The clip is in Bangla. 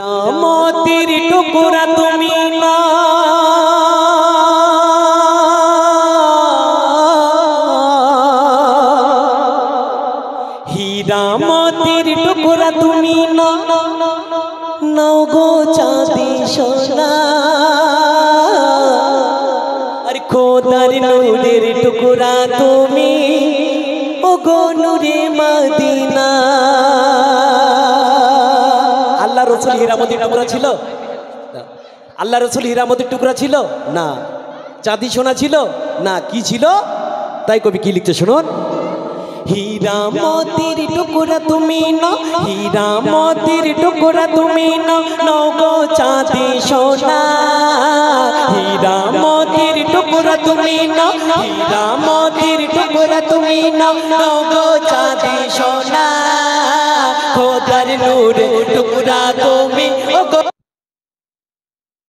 मोतीर टुकड़ा तुमी ना हीरा मोतीर टुकड़ा तुमी ना नौगो चांदी सोना अरे खोदार नूरेर टुकड़ा तुमी ओगो नूरे मदीना। আল্লাহ রসুল হীরামতির টুকরা ছিল? আল্লাহ রসুল হীরামতির টুকরা ছিল না। চাঁদি সোনা ছিল না। কি ছিল? তাই কবি কি লিখতে শুনুন। হীরামতির টুকরা তুমি না, হীরামতির টুকরা তুমি না, নগো চাঁদি সোনা। হীরামতির টুকরা তুমি না, হীরামতির টুকরা তুমি না, নগো চাঁদি সোনা। খোদার নূরে টুকরা তুমি ওগো